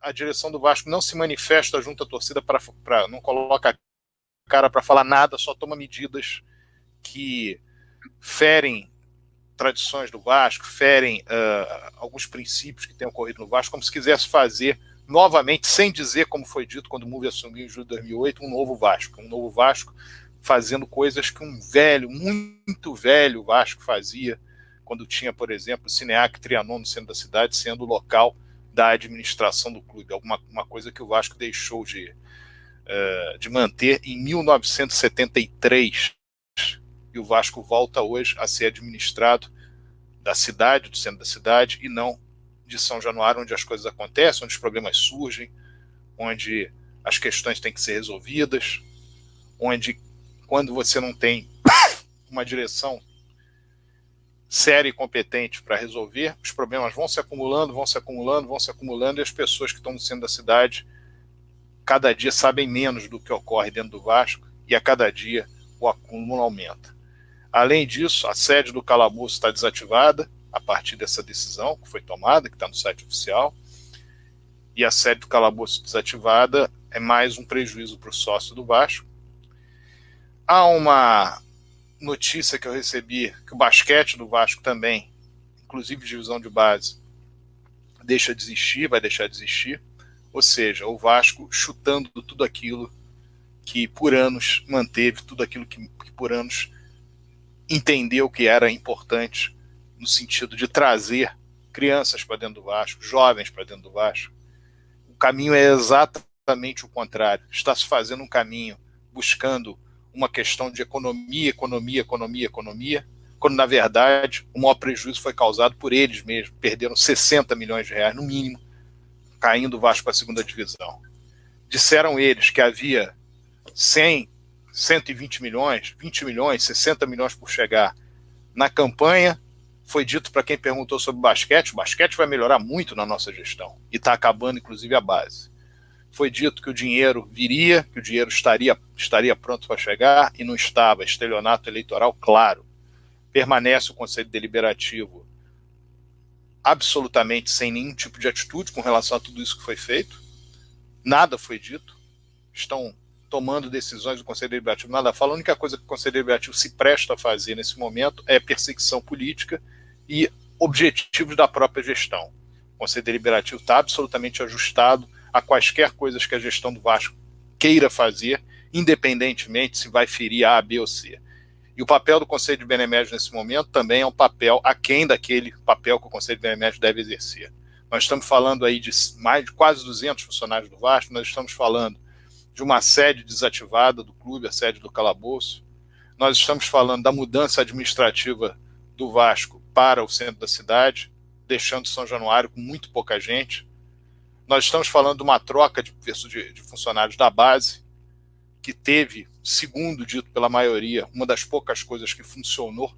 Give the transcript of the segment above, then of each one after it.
a direção do Vasco não se manifesta junto à torcida, não coloca a cara para falar nada, só toma medidas que ferem tradições do Vasco, ferem alguns princípios que têm ocorrido no Vasco, como se quisesse fazer novamente, sem dizer, como foi dito quando o Move assumiu em julho de 2008, um novo Vasco fazendo coisas que um velho, muito velho Vasco fazia, quando tinha, por exemplo, o Cineac Trianon no centro da cidade, sendo o local da administração do clube, uma coisa que o Vasco deixou de manter em 1973, e o Vasco volta hoje a ser administrado da cidade, do centro da cidade, e não de São Januário, onde as coisas acontecem, onde os problemas surgem, onde as questões têm que ser resolvidas, onde, quando você não tem uma direção séria e competente para resolver, os problemas vão se acumulando, e as pessoas que estão no centro da cidade cada dia sabem menos do que ocorre dentro do Vasco, e a cada dia o acúmulo aumenta. Além disso, a sede do calabouço está desativada a partir dessa decisão que foi tomada, que está no site oficial, e a sede do calabouço desativada é mais um prejuízo para o sócio do Vasco. Há uma notícia que eu recebi que o basquete do Vasco também, inclusive divisão de base, vai deixar de existir, ou seja, o Vasco chutando tudo aquilo que por anos manteve, tudo aquilo que por anos entendeu que era importante no sentido de trazer crianças para dentro do Vasco, jovens para dentro do Vasco. O caminho é exatamente o contrário. Está se fazendo um caminho buscando uma questão de economia, quando na verdade o maior prejuízo foi causado por eles mesmos. Perderam 60 milhões de reais, no mínimo, caindo o Vasco para a segunda divisão. Disseram eles que havia 100, 120 milhões, 20 milhões, 60 milhões por chegar. Na campanha, foi dito para quem perguntou sobre o basquete vai melhorar muito na nossa gestão, e está acabando inclusive a base. Foi dito que o dinheiro viria, que o dinheiro estaria pronto para chegar, e não estava. Estelionato eleitoral, claro. Permanece o Conselho Deliberativo absolutamente sem nenhum tipo de atitude com relação a tudo isso que foi feito. Nada foi dito. Estão tomando decisões do Conselho Deliberativo, nada fala. A única coisa que o Conselho Deliberativo se presta a fazer nesse momento é perseguição política e objetivos da própria gestão. O Conselho Deliberativo está absolutamente ajustado a quaisquer coisas que a gestão do Vasco queira fazer, independentemente se vai ferir A, B ou C. E o papel do Conselho de Benemédio nesse momento também é um papel aquém daquele papel que o Conselho de Benemédio deve exercer. Nós estamos falando aí de mais de quase 200 funcionários do Vasco, nós estamos falando de uma sede desativada do clube, a sede do calabouço. Nós estamos falando da mudança administrativa do Vasco para o centro da cidade, deixando São Januário com muito pouca gente. Nós estamos falando de uma troca de funcionários da base, que teve, segundo dito pela maioria, uma das poucas coisas que funcionou,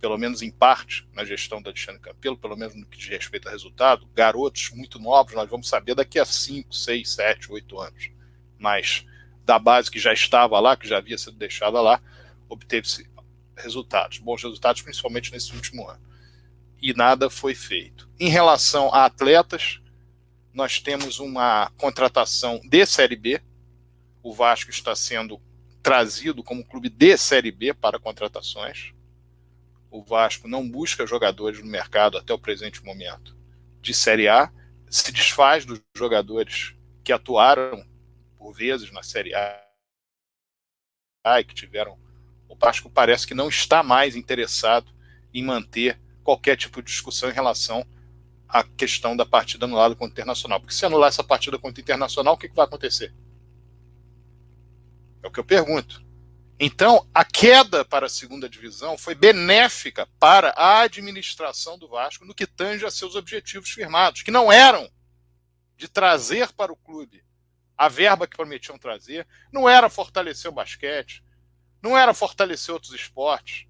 pelo menos em parte, na gestão da Alexandre Campelo, pelo menos no que diz respeito a resultado. Garotos muito novos, nós vamos saber daqui a 5, 6, 7, 8 anos. Mas da base que já estava lá, que já havia sido deixada lá, obteve-se resultados, bons resultados, principalmente nesse último ano. E nada foi feito. Em relação a atletas, nós temos uma contratação de Série B. O Vasco está sendo trazido como clube de Série B para contratações. O Vasco não busca jogadores no mercado até o presente momento de Série A, se desfaz dos jogadores que atuaram por vezes na Série A e que tiveram. O Vasco parece que não está mais interessado em manter qualquer tipo de discussão em relação à questão da partida anulada contra o Internacional. Porque se anular essa partida contra o Internacional, o que vai acontecer? É o que eu pergunto. Então, a queda para a segunda divisão foi benéfica para a administração do Vasco no que tange a seus objetivos firmados, que não eram de trazer para o clube a verba que prometiam trazer, não era fortalecer o basquete, não era fortalecer outros esportes,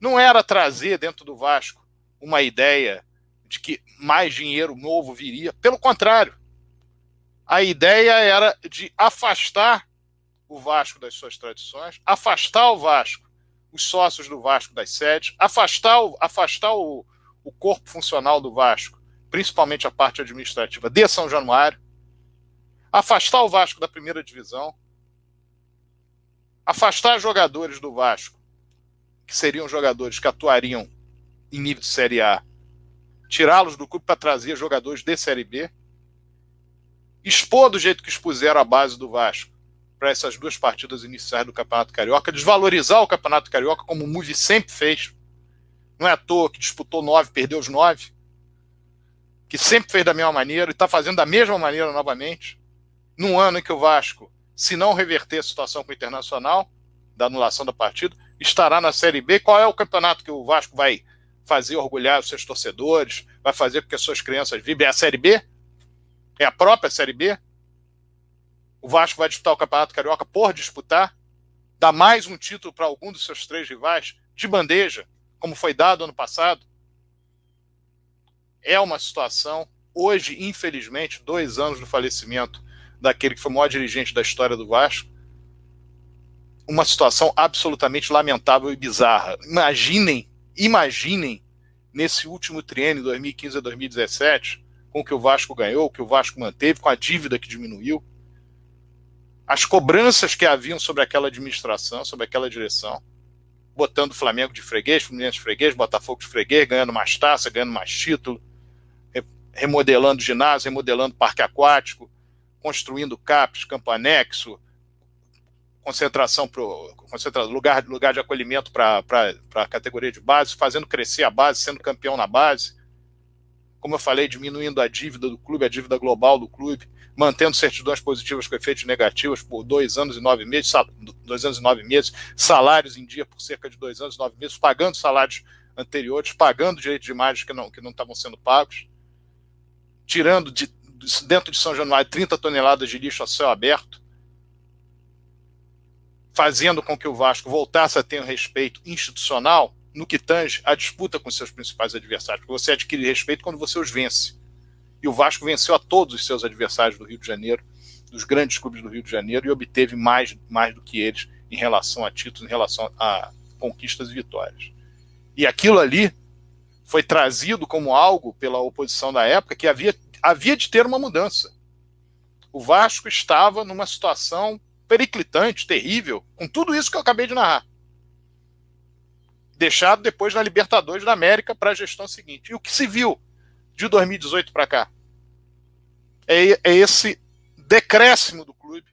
não era trazer dentro do Vasco uma ideia de que mais dinheiro novo viria. Pelo contrário, a ideia era de afastar o Vasco das suas tradições, afastar o Vasco, os sócios do Vasco das sedes, afastar o corpo funcional do Vasco, principalmente a parte administrativa de São Januário, afastar o Vasco da primeira divisão, afastar jogadores do Vasco, que seriam jogadores que atuariam em nível de Série A, tirá-los do clube para trazer jogadores de Série B, expor do jeito que expuseram a base do Vasco para essas 2 partidas iniciais do Campeonato Carioca, desvalorizar o Campeonato Carioca como o Muvi sempre fez. Não é à toa que disputou 9, perdeu os 9, que sempre fez da mesma maneira e está fazendo da mesma maneira novamente, num ano em que o Vasco, se não reverter a situação com o Internacional, da anulação da partida, estará na Série B. Qual é o campeonato que o Vasco vai fazer orgulhar os seus torcedores, vai fazer com que as suas crianças vibrem? É a Série B? É a própria Série B? O Vasco vai disputar o Campeonato Carioca por disputar? Dá mais um título para algum dos seus 3 rivais de bandeja, como foi dado ano passado? É uma situação, hoje, infelizmente, 2 anos do falecimento daquele que foi o maior dirigente da história do Vasco, uma situação absolutamente lamentável e bizarra. Imaginem nesse último triênio, 2015 a 2017, com o que o Vasco ganhou, o que o Vasco manteve, com a dívida que diminuiu, as cobranças que haviam sobre aquela administração, sobre aquela direção, botando o Flamengo de freguês, Fluminense de freguês, Botafogo de freguês, ganhando mais taça, ganhando mais título, remodelando ginásio, remodelando parque aquático, construindo CAPs, campo anexo, lugar de acolhimento para a categoria de base, fazendo crescer a base, sendo campeão na base. Como eu falei, diminuindo a dívida do clube, a dívida global do clube, mantendo certidões positivas com efeitos negativos por 2 anos e 9 meses, 2 anos e 9 meses, salários em dia por cerca de 2 anos e 9 meses, pagando salários anteriores, pagando direitos de imagem que não estavam sendo pagos, tirando dentro de São Januário 30 toneladas de lixo a céu aberto, fazendo com que o Vasco voltasse a ter um respeito institucional no que tange a disputa com seus principais adversários, porque você adquire respeito quando você os vence. E o Vasco venceu a todos os seus adversários do Rio de Janeiro, dos grandes clubes do Rio de Janeiro, e obteve mais do que eles em relação a títulos, em relação a conquistas e vitórias. E aquilo ali foi trazido como algo pela oposição da época que havia de ter uma mudança. O Vasco estava numa situação periclitante, terrível, com tudo isso que eu acabei de narrar. Deixado depois na Libertadores da América para a gestão seguinte. E o que se viu de 2018 para cá é esse decréscimo do clube.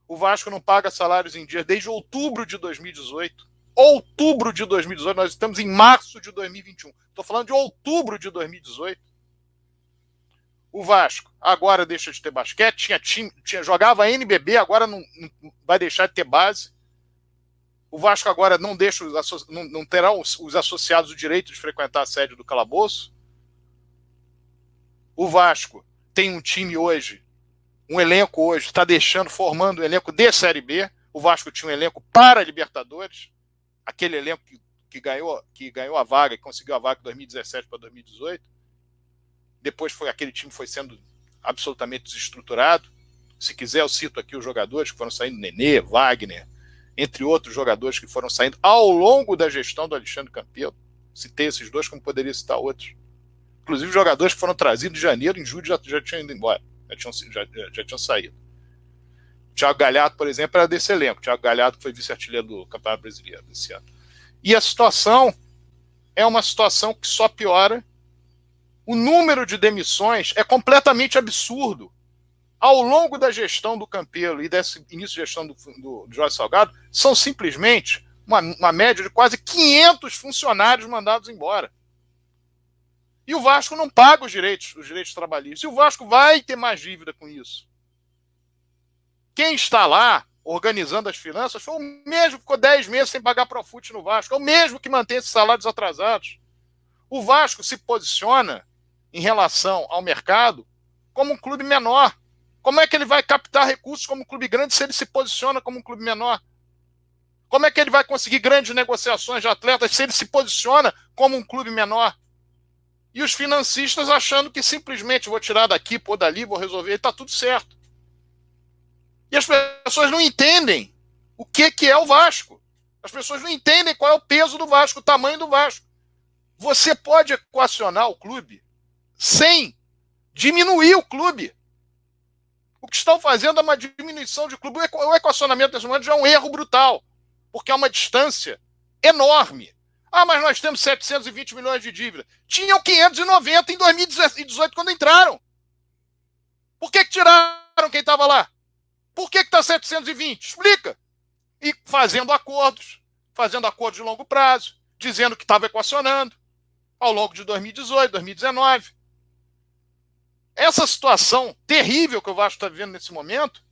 O Vasco não paga salários em dia desde outubro de 2018. Outubro de 2018, nós estamos em março de 2021. Estou falando de outubro de 2018. O Vasco agora deixa de ter basquete, jogava NBB, agora não vai deixar de ter base. O Vasco agora não terá os associados o direito de frequentar a sede do calabouço. O Vasco tem um time hoje, um elenco hoje, está formando um elenco de Série B. O Vasco tinha um elenco para a Libertadores, aquele elenco que ganhou a vaga, que conseguiu a vaga de 2017 para 2018. Depois aquele time foi sendo absolutamente desestruturado. Se quiser, eu cito aqui os jogadores que foram saindo, Nenê, Wagner, entre outros jogadores que foram saindo ao longo da gestão do Alexandre Campelo. Citei esses 2, como poderia citar outros. Inclusive jogadores que foram trazidos de janeiro, em julho já tinham ido embora, já tinham saído. O Thiago Galhardo, por exemplo, era desse elenco. O Thiago Galhardo foi vice-artilheiro do Campeonato Brasileiro desse ano. E a situação é uma situação que só piora. O número de demissões é completamente absurdo. Ao longo da gestão do Campelo e desse início de gestão do Jorge Salgado, são simplesmente uma média de quase 500 funcionários mandados embora. E o Vasco não paga os direitos trabalhistas. E o Vasco vai ter mais dívida com isso. Quem está lá organizando as finanças foi o mesmo que ficou 10 meses sem pagar Profut no Vasco. É o mesmo que mantém esses salários atrasados. O Vasco se posiciona em relação ao mercado como um clube menor. Como é que ele vai captar recursos como um clube grande se ele se posiciona como um clube menor? Como é que ele vai conseguir grandes negociações de atletas se ele se posiciona como um clube menor? E os financistas achando que simplesmente vou tirar daqui, pôr dali, vou resolver, está tudo certo. E as pessoas não entendem o que é o Vasco. As pessoas não entendem qual é o peso do Vasco, o tamanho do Vasco. Você pode equacionar o clube sem diminuir o clube. O que estão fazendo é uma diminuição de clube. O equacionamento desse momento já é um erro brutal, porque é uma distância enorme. Ah, mas nós temos 720 milhões de dívida. Tinham 590 em 2018 quando entraram. Por que tiraram quem estava lá? Por que está 720? Explica. E fazendo acordos de longo prazo, dizendo que estava equacionando ao longo de 2018, 2019. Essa situação terrível que o Vasco está vivendo nesse momento,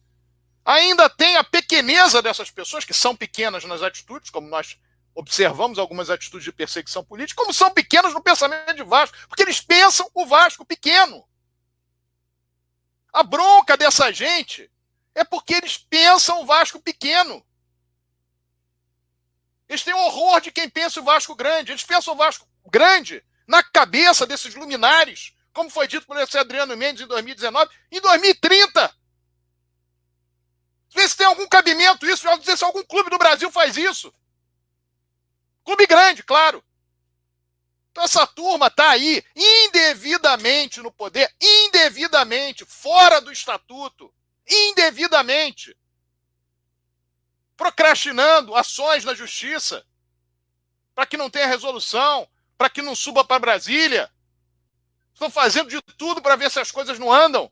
ainda tem a pequeneza dessas pessoas, que são pequenas nas atitudes, como nós observamos algumas atitudes de perseguição política, como são pequenas no pensamento de Vasco, porque eles pensam o Vasco pequeno. A bronca dessa gente é porque eles pensam o Vasco pequeno. Eles têm horror de quem pensa o Vasco grande. Eles pensam o Vasco grande na cabeça desses luminares, como foi dito por esse Adriano Mendes em 2019, em 2030. Vê se tem algum cabimento isso, já dizer se algum clube do Brasil faz isso. Clube grande, claro. Então essa turma está aí indevidamente no poder, indevidamente, fora do estatuto, indevidamente, procrastinando ações na justiça para que não tenha resolução, para que não suba para Brasília. Estão fazendo de tudo para ver se as coisas não andam.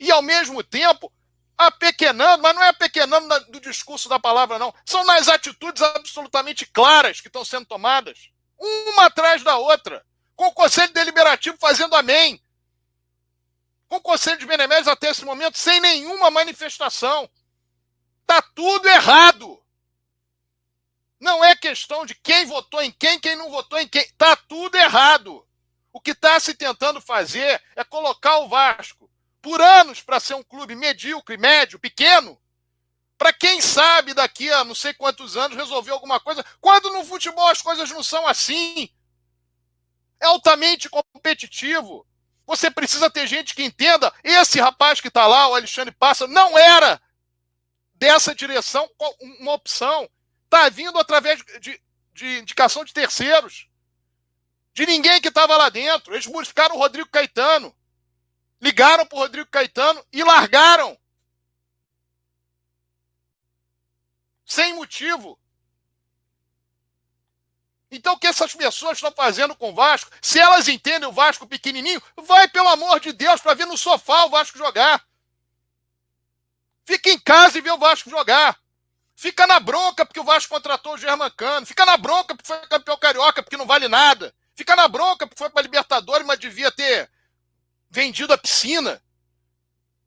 E, ao mesmo tempo, apequenando, mas não é apequenando do discurso da palavra, não. São nas atitudes absolutamente claras que estão sendo tomadas, uma atrás da outra, com o Conselho Deliberativo fazendo amém, com o Conselho de Beneméritos até esse momento sem nenhuma manifestação. Está tudo errado. Não é questão de quem votou em quem não votou em quem. Está tudo errado. O que está se tentando fazer é colocar o Vasco por anos para ser um clube medíocre, médio, pequeno, para quem sabe daqui a não sei quantos anos resolver alguma coisa, quando no futebol as coisas não são assim. É altamente competitivo. Você precisa ter gente que entenda. Esse rapaz que está lá, o Alexandre Pássaro, não era dessa direção uma opção. Está vindo através de indicação de terceiros. De ninguém que estava lá dentro. Eles buscaram o Rodrigo Caetano. Ligaram para o Rodrigo Caetano e largaram. Sem motivo. Então, o que essas pessoas estão fazendo com o Vasco, se elas entendem o Vasco pequenininho, vai, pelo amor de Deus, para ver no sofá o Vasco jogar. Fica em casa e vê o Vasco jogar. Fica na bronca porque o Vasco contratou o Germancano. Fica na bronca porque foi campeão carioca, porque não vale nada. Fica na bronca porque foi para a Libertadores, mas devia ter vendido a piscina.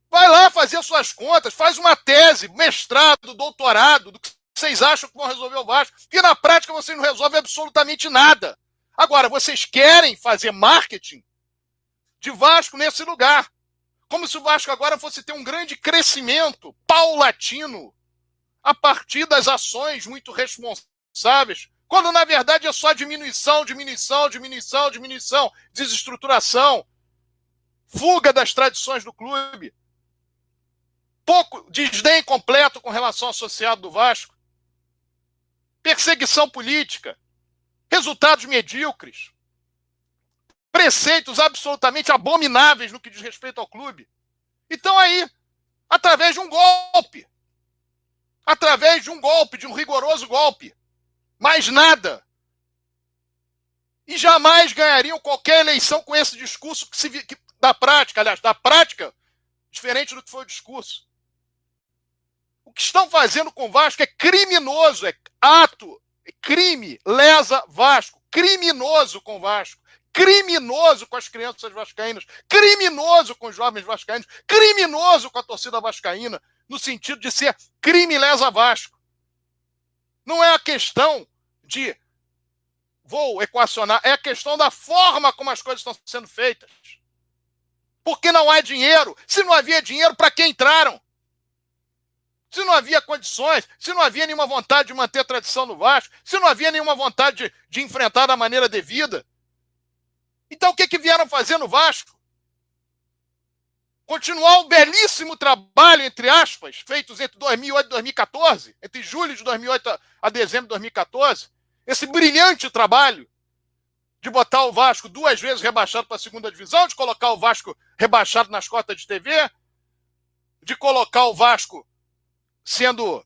Vai lá fazer suas contas, faz uma tese, mestrado, doutorado, do que vocês acham que vão resolver o Vasco, porque na prática vocês não resolvem absolutamente nada. Agora, vocês querem fazer marketing de Vasco nesse lugar, como se o Vasco agora fosse ter um grande crescimento paulatino a partir das ações muito responsáveis, quando na verdade é só diminuição, desestruturação, fuga das tradições do clube, pouco desdém completo com relação ao associado do Vasco, perseguição política, resultados medíocres, preceitos absolutamente abomináveis no que diz respeito ao clube. Então aí, através de um golpe, de um rigoroso golpe, mais nada. E jamais ganhariam qualquer eleição com esse discurso da prática, diferente do que foi o discurso. O que estão fazendo com o Vasco é criminoso, é crime, lesa Vasco, criminoso com o Vasco, criminoso com as crianças vascaínas, criminoso com os jovens vascaínos, criminoso com a torcida vascaína, no sentido de ser crime lesa Vasco. Não é a questão de vou equacionar, é a questão da forma como as coisas estão sendo feitas. Porque não há dinheiro. Se não havia dinheiro, para que entraram? Se não havia condições, se não havia nenhuma vontade de manter a tradição no Vasco, se não havia nenhuma vontade de enfrentar da maneira devida. Então o que vieram fazer no Vasco? Continuar o belíssimo trabalho, entre aspas, feitos entre 2008 e 2014, entre julho de 2008 a dezembro de 2014, esse brilhante trabalho de botar o Vasco 2 vezes rebaixado para a segunda divisão, de colocar o Vasco rebaixado nas cotas de TV, de colocar o Vasco sendo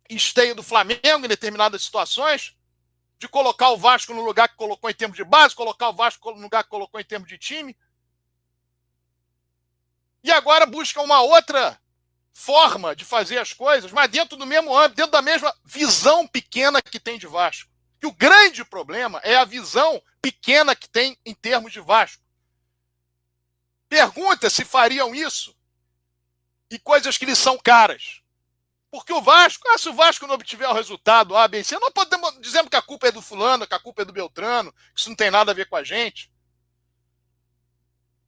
esteio do Flamengo em determinadas situações, de colocar o Vasco no lugar que colocou em termos de base, colocar o Vasco no lugar que colocou em termos de time. E agora busca uma outra forma de fazer as coisas, mas dentro do mesmo âmbito, dentro da mesma visão pequena que tem de Vasco. Que o grande problema é a visão pequena que tem em termos de Vasco. Pergunta se fariam isso e coisas que lhes são caras. Porque o Vasco, se o Vasco não obtiver o resultado A, B, C, não podemos dizer que a culpa é do fulano, que a culpa é do Beltrano, que isso não tem nada a ver com a gente.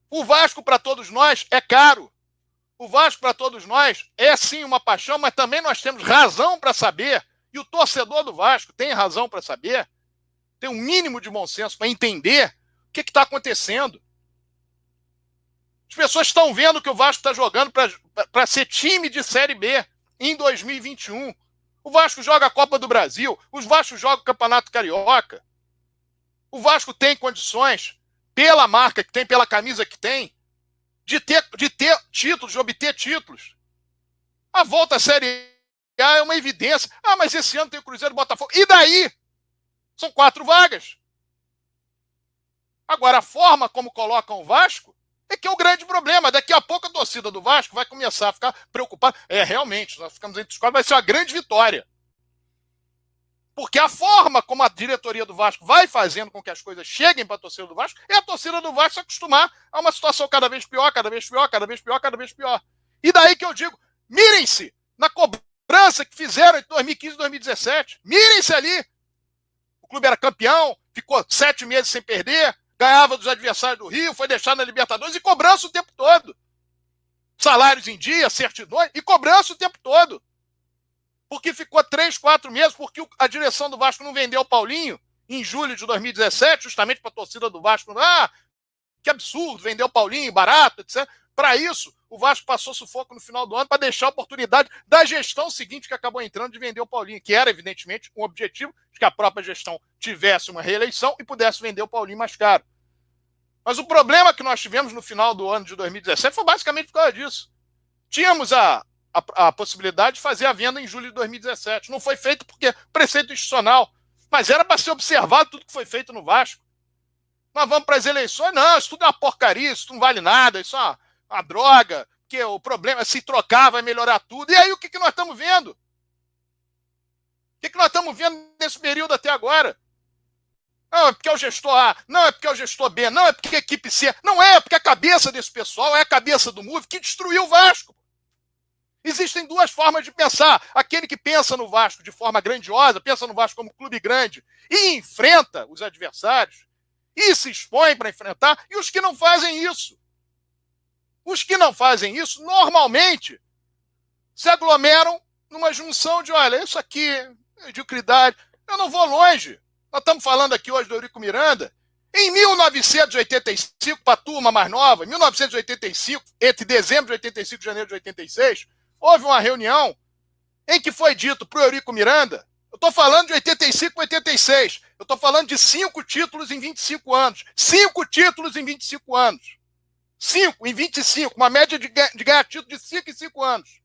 O Vasco, para todos nós, é caro. O Vasco, para todos nós, é sim uma paixão, mas também nós temos razão para saber, e o torcedor do Vasco tem razão para saber, tem um mínimo de bom senso para entender o que está acontecendo. As pessoas estão vendo que o Vasco está jogando para ser time de Série B em 2021. O Vasco joga a Copa do Brasil, o Vasco joga o Campeonato Carioca. O Vasco tem condições, pela marca que tem, pela camisa que tem, de ter títulos, de obter títulos. A volta à Série A é uma evidência. Mas esse ano tem o Cruzeiro e o Botafogo. E daí? São 4 vagas. Agora, a forma como colocam o Vasco é que é o grande problema. Daqui a pouco a torcida do Vasco vai começar a ficar preocupada. Realmente, nós ficamos entre os 4, vai ser uma grande vitória. Porque a forma como a diretoria do Vasco vai fazendo com que as coisas cheguem para a torcida do Vasco é a torcida do Vasco se acostumar a uma situação cada vez pior, cada vez pior, cada vez pior, cada vez pior. E daí que eu digo, mirem-se na cobrança que fizeram em 2015 e 2017. Mirem-se ali. O clube era campeão, ficou 7 meses sem perder, ganhava dos adversários do Rio, foi deixado na Libertadores e cobrança o tempo todo. Salários em dia, certidões e cobrança o tempo todo. Porque ficou 3, 4 meses, porque a direção do Vasco não vendeu o Paulinho em julho de 2017, justamente para a torcida do Vasco. Que absurdo, vendeu o Paulinho, barato, etc. Para isso, o Vasco passou sufoco no final do ano para deixar a oportunidade da gestão seguinte que acabou entrando de vender o Paulinho, que era, evidentemente, um objetivo de que a própria gestão tivesse uma reeleição e pudesse vender o Paulinho mais caro. Mas o problema que nós tivemos no final do ano de 2017 foi basicamente por causa disso. Tínhamos a possibilidade de fazer a venda em julho de 2017. Não foi feito porque preceito institucional, mas era para ser observado tudo que foi feito no Vasco. Nós vamos para as eleições, não, isso tudo é uma porcaria, isso não vale nada, isso é uma droga, porque o problema é se trocar, vai melhorar tudo. E aí o que nós estamos vendo? O que nós estamos vendo nesse período até agora? Não, é porque é o gestor A, não é porque é o gestor B, não é porque é a equipe C, não é porque a cabeça desse pessoal é a cabeça do MUV que destruiu o Vasco. Existem 2 formas de pensar. Aquele que pensa no Vasco de forma grandiosa, pensa no Vasco como clube grande e enfrenta os adversários e se expõe para enfrentar, e os que não fazem isso. Os que não fazem isso, normalmente, se aglomeram numa junção de, olha, isso aqui é mediocridade. Eu não vou longe. Nós estamos falando aqui hoje do Eurico Miranda. Em 1985, para a turma mais nova, em 1985, entre dezembro de 85 e janeiro de 86, houve uma reunião em que foi dito para o Eurico Miranda, eu estou falando de 85 a 86, eu estou falando de 5 títulos em 25 anos. 5 títulos em 25 anos. 5 em 25, uma média de ganhar título de 5 em 5 anos.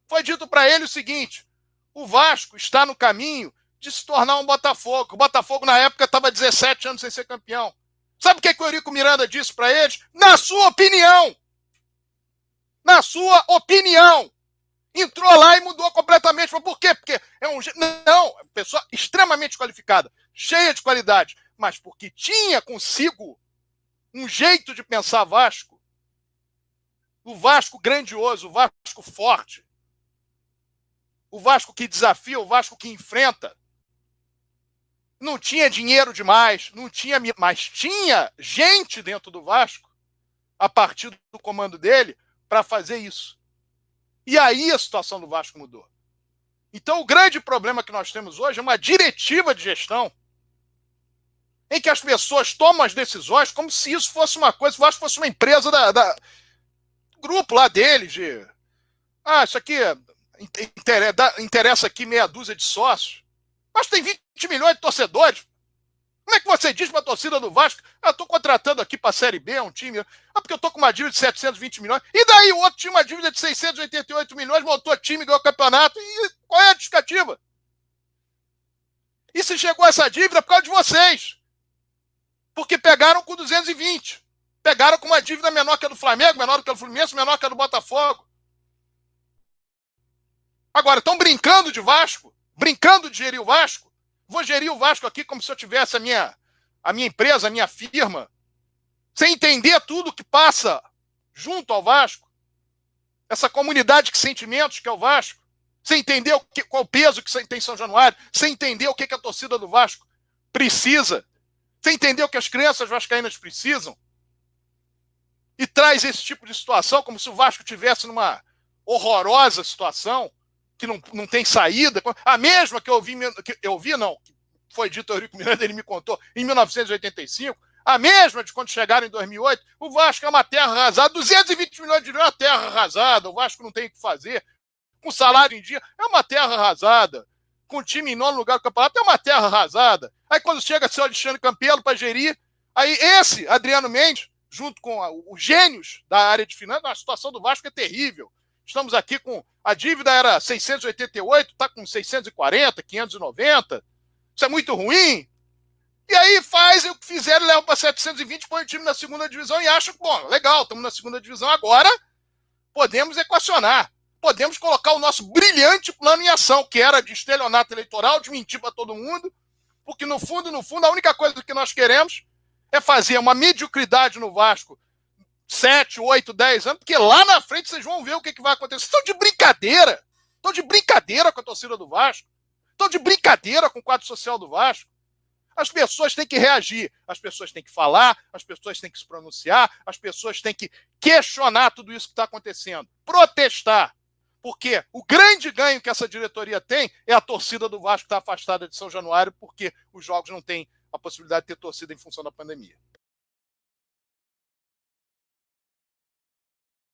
Foi dito para ele o seguinte, o Vasco está no caminho de se tornar um Botafogo. O Botafogo, na época, estava 17 anos sem ser campeão. Sabe o que o Eurico Miranda disse para eles? Na sua opinião, entrou lá e mudou completamente. Mas por quê? Porque é um... Não, pessoa extremamente qualificada, cheia de qualidade, mas porque tinha consigo um jeito de pensar Vasco. O Vasco grandioso, o Vasco forte. O Vasco que desafia, o Vasco que enfrenta. Não tinha dinheiro demais, não tinha, mas tinha gente dentro do Vasco, a partir do comando dele, para fazer isso. E aí a situação do Vasco mudou. Então o grande problema que nós temos hoje é uma diretiva de gestão em que as pessoas tomam as decisões como se isso fosse uma coisa, se o Vasco fosse uma empresa da grupo lá deles, de isso aqui interessa aqui meia dúzia de sócios. Mas tem 20 milhões de torcedores. Como é que você diz para a torcida do Vasco, eu estou contratando aqui para a Série B, um time, porque eu estou com uma dívida de 720 milhões, e daí o outro tinha uma dívida de 688 milhões, montou time, ganhou o campeonato, e qual é a justificativa? E se chegou a essa dívida por causa de vocês, porque pegaram com 220, pegaram com uma dívida menor que a do Flamengo, menor que a do Fluminense, menor que a do Botafogo. Agora, estão brincando de Vasco, brincando de gerir o Vasco. Vou gerir o Vasco aqui como se eu tivesse a minha empresa, a minha firma, sem entender tudo que passa junto ao Vasco, essa comunidade de sentimentos que é o Vasco, sem entender qual o peso que tem São Januário, sem entender o que a torcida do Vasco precisa, sem entender o que as crianças vascaínas precisam, e traz esse tipo de situação como se o Vasco estivesse numa horrorosa situação, que não tem saída, a mesma que eu ouvi, não, foi dito ao Eurico Miranda, ele me contou, em 1985, a mesma de quando chegaram em 2008, o Vasco é uma terra arrasada, 220 milhões de reais é uma terra arrasada, o Vasco não tem o que fazer, com salário em dia, é uma terra arrasada, com time em nono lugar do campeonato, é uma terra arrasada. Aí quando chega o seu Alexandre Campelo para gerir, aí esse, Adriano Mendes, junto com os gênios da área de finanças, a situação do Vasco é terrível. Estamos aqui com... A dívida era 688, está com 640, 590. Isso é muito ruim. E aí faz o que fizeram, leva para 720, põe o time na segunda divisão e acha que, bom, legal, estamos na segunda divisão agora, podemos equacionar. Podemos colocar o nosso brilhante plano em ação, que era de estelionato eleitoral, de mentir para todo mundo, porque no fundo, a única coisa que nós queremos é fazer uma mediocridade no Vasco 7, 8, 10 anos, porque lá na frente vocês vão ver o que vai acontecer. Vocês estão de brincadeira. Estão de brincadeira com a torcida do Vasco. Estão de brincadeira com o quadro social do Vasco. As pessoas têm que reagir, as pessoas têm que falar, as pessoas têm que se pronunciar, as pessoas têm que questionar tudo isso que está acontecendo, protestar. Porque o grande ganho que essa diretoria tem é a torcida do Vasco estar afastada de São Januário, porque os jogos não têm a possibilidade de ter torcida em função da pandemia.